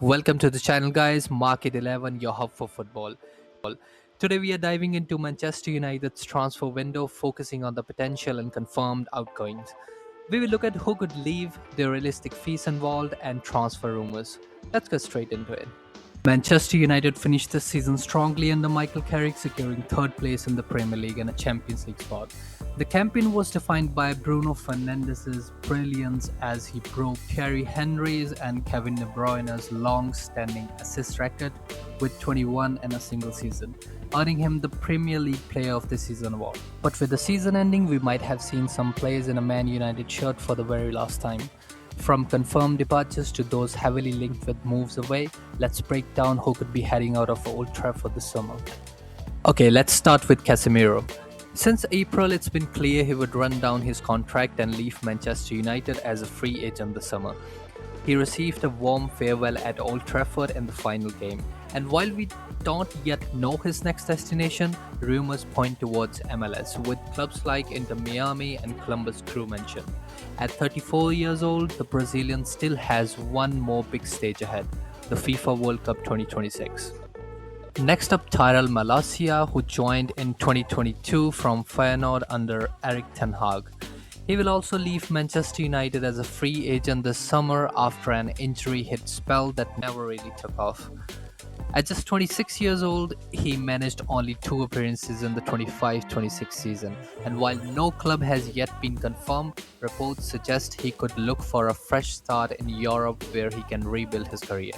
Welcome to the channel, guys. Market 11, your hub for football. Today, we are diving into Manchester United's transfer window, focusing on the potential and confirmed outgoings. We will look at who could leave, the realistic fees involved, and transfer rumors. Let's get straight into it. Manchester United finished the season strongly under Michael Carrick, securing third place in the Premier League and a Champions League spot. The campaign was defined by Bruno Fernandes's brilliance as he broke Thierry Henry's and Kevin De Bruyne's long-standing assist record with 21 in a single season, earning him the Premier League Player of the Season award. But with the season ending, we might have seen some players in a Man United shirt for the very last time. From confirmed departures to those heavily linked with moves away, let's break down who could be heading out of Old Trafford this summer. Okay, let's start with Casemiro. Since April, it's been clear he would run down his contract and leave Manchester United as a free agent this summer. He received a warm farewell at Old Trafford in the final game, and while we don't yet know his next destination, rumors point towards MLS, with clubs like Inter Miami and Columbus Crew mentioned. At 34 years old, the Brazilian still has one more big stage ahead, the FIFA World Cup 2026. Next up, Tyrell Malacia, who joined in 2022 from Feyenoord under Erik ten Hag. He will also leave Manchester United as a free agent this summer after an injury-hit spell that never really took off. At just 26 years old, he managed only 2 appearances in the 25-26 season, and while no club has yet been confirmed, reports suggest he could look for a fresh start in Europe where he can rebuild his career.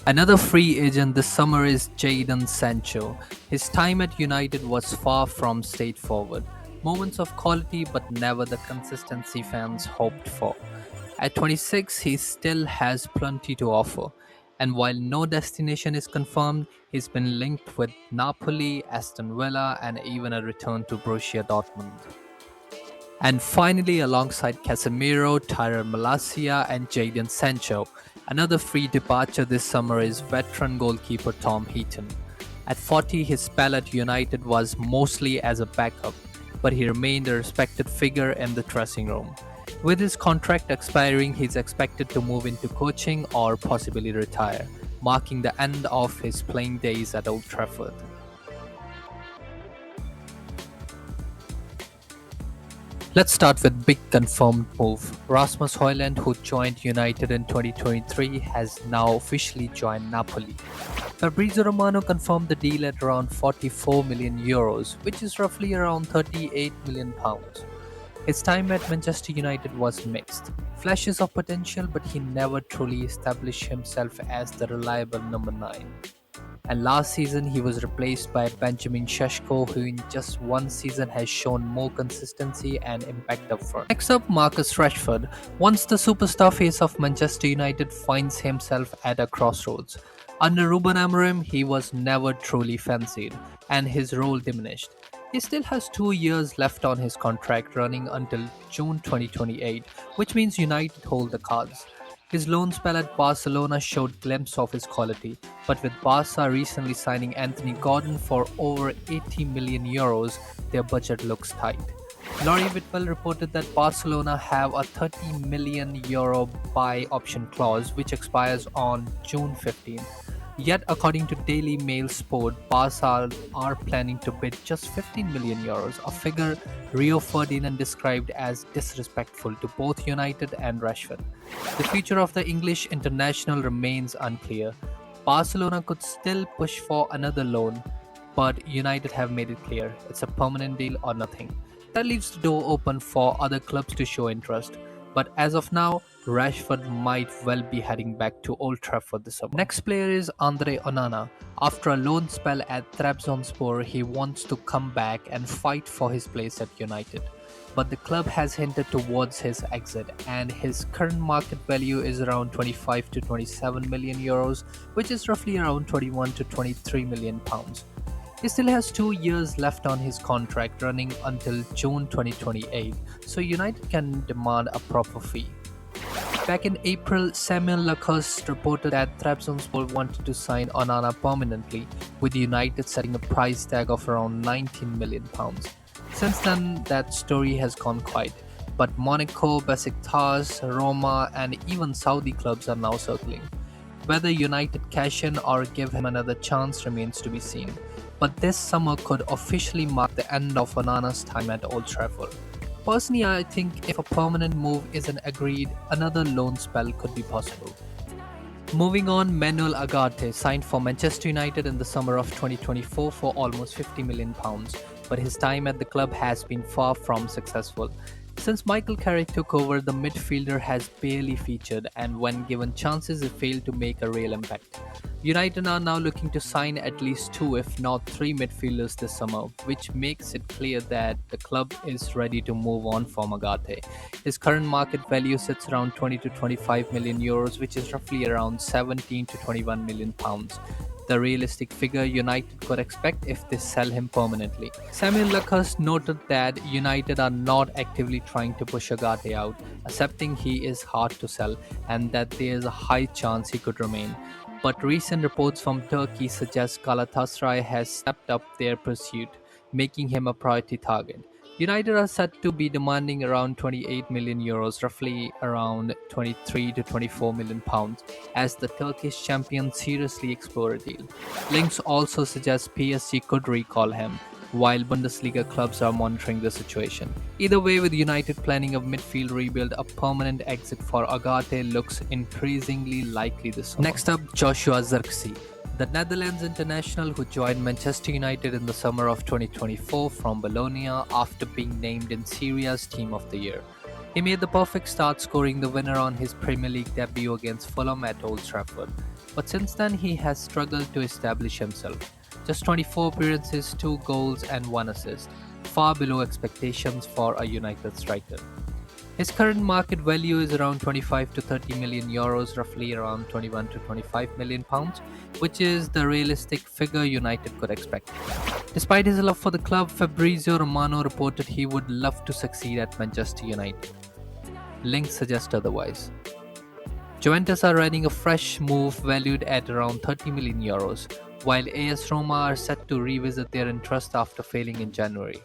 Another free agent this summer is Jadon Sancho. His time at United was far from straightforward. Moments of quality but never the consistency fans hoped for. At 26, he still has plenty to offer. And while no destination is confirmed, he's been linked with Napoli, Aston Villa, and even a return to Borussia Dortmund. And finally, alongside Casemiro, Tyrell Malacia, and Jadon Sancho, another free departure this summer is veteran goalkeeper Tom Heaton. At 40, his spell at United was mostly as a backup, but he remained a respected figure in the dressing room. With his contract expiring, he's expected to move into coaching or possibly retire, marking the end of his playing days at Old Trafford. Let's start with big confirmed move. Rasmus Højlund, who joined United in 2023, has now officially joined Napoli. Fabrizio Romano confirmed the deal at around 44 million euros, which is roughly around 38 million pounds. His time at Manchester United was mixed. Flashes of potential, but he never truly established himself as the reliable number 9. And last season, he was replaced by Benjamin Šeško, who in just one season has shown more consistency and impact up front. Next up, Marcus Rashford. Once the superstar face of Manchester United finds himself at a crossroads. Under Ruben Amorim, he was never truly fancied, and his role diminished. He still has 2 years left on his contract running until June 2028, which means United hold the cards. His loan spell at Barcelona showed glimpses of his quality, but with Barca recently signing Anthony Gordon for over 80 million euros, their budget looks tight. Laurie Whitwell reported that Barcelona have a 30 million euro buy option clause which expires on June 15. Yet, according to Daily Mail Sport, Barca are planning to bid just 15 million euros, a figure Rio Ferdinand described as disrespectful to both United and Rashford. The future of the English international remains unclear. Barcelona could still push for another loan, but United have made it clear it's a permanent deal or nothing. That leaves the door open for other clubs to show interest. But as of now, Rashford might well be heading back to Old Trafford this summer. Next player is André Onana. After a loan spell at Trabzonspor, he wants to come back and fight for his place at United. But the club has hinted towards his exit, and his current market value is around 25 to 27 million euros, which is roughly around 21 to 23 million pounds. He still has 2 years left on his contract running until June 2028, so United can demand a proper fee. Back in April, Samuel Lacoste reported that Trabzonspor wanted to sign Onana permanently, with United setting a price tag of around 19 million pounds. Since then, that story has gone quiet, but Monaco, Besiktas, Roma, and even Saudi clubs are now circling. Whether United cash in or give him another chance remains to be seen. But this summer could officially mark the end of Onana's time at Old Trafford. Personally, I think if a permanent move isn't agreed, another loan spell could be possible. Moving on, Manuel Ugarte signed for Manchester United in the summer of 2024 for almost £50 million, but his time at the club has been far from successful. Since Michael Carrick took over, the midfielder has barely featured, and when given chances, he failed to make a real impact. United are now looking to sign at least two, if not three, midfielders this summer, which makes it clear that the club is ready to move on from Ugarte. His current market value sits around 20 to 25 million euros, which is roughly around 17 to 21 million pounds. The realistic figure United could expect if they sell him permanently. Samuel Luckhurst noted that United are not actively trying to push Ugarte out, accepting he is hard to sell and that there is a high chance he could remain. But recent reports from Turkey suggest Galatasaray has stepped up their pursuit, making him a priority target. United are said to be demanding around 28 million euros, roughly around 23 to 24 million pounds, as the Turkish champion seriously explore a deal. Links also suggest PSG could recall him, while Bundesliga clubs are monitoring the situation. Either way, with United planning a midfield rebuild, a permanent exit for Ugarte looks increasingly likely this summer. Next up, Joshua Zirkzee, the Netherlands international who joined Manchester United in the summer of 2024 from Bologna after being named in Syria's Team of the Year. He made the perfect start, scoring the winner on his Premier League debut against Fulham at Old Trafford. But since then, he has struggled to establish himself. Just 24 appearances, 2 goals and 1 assist, far below expectations for a United striker. His current market value is around 25 to 30 million euros, roughly around 21 to 25 million pounds, which is the realistic figure United could expect. Despite his love for the club, Fabrizio Romano reported he would love to succeed at Manchester United. Links suggest otherwise. Juventus are running a fresh move valued at around 30 million euros, while AS Roma are set to revisit their interest after failing in January.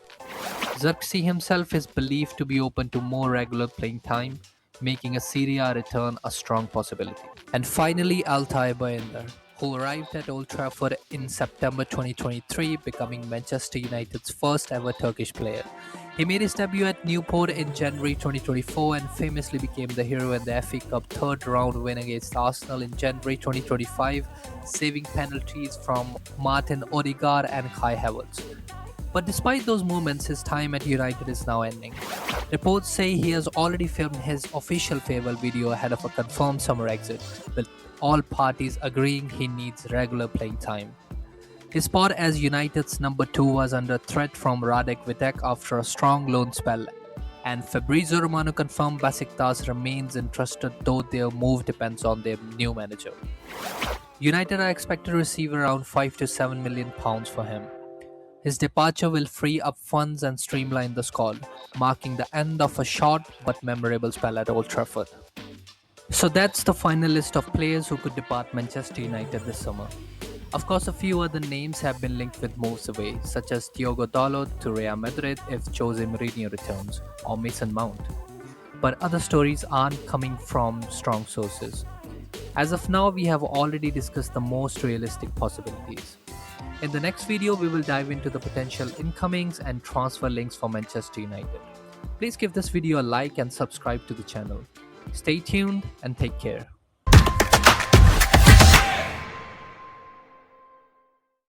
Zirkzee himself is believed to be open to more regular playing time, making a Serie A return a strong possibility. And finally, Altay Bayindir, who arrived at Old Trafford in September 2023, becoming Manchester United's first ever Turkish player. He made his debut at Newport in January 2024 and famously became the hero in the FA Cup third round win against Arsenal in January 2025, saving penalties from Martin Odegaard and Kai Havertz. But despite those moments, his time at United is now ending. Reports say he has already filmed his official farewell video ahead of a confirmed summer exit, with all parties agreeing he needs regular playing time. His spot as United's number 2 was under threat from Radek Vitek after a strong loan spell, and Fabrizio Romano confirmed Besiktas remains interested, though their move depends on their new manager. United are expected to receive around 5 to 7 million pounds for him. His departure will free up funds and streamline the squad, marking the end of a short but memorable spell at Old Trafford. So that's the final list of players who could depart Manchester United this summer. Of course, a few other names have been linked with moves away, such as Diogo Dalot to Real Madrid if Jose Mourinho returns, or Mason Mount. But other stories aren't coming from strong sources. As of now, we have already discussed the most realistic possibilities. In the next video, we will dive into the potential incomings and transfer links for Manchester United. Please give this video a like and subscribe to the channel. Stay tuned and take care.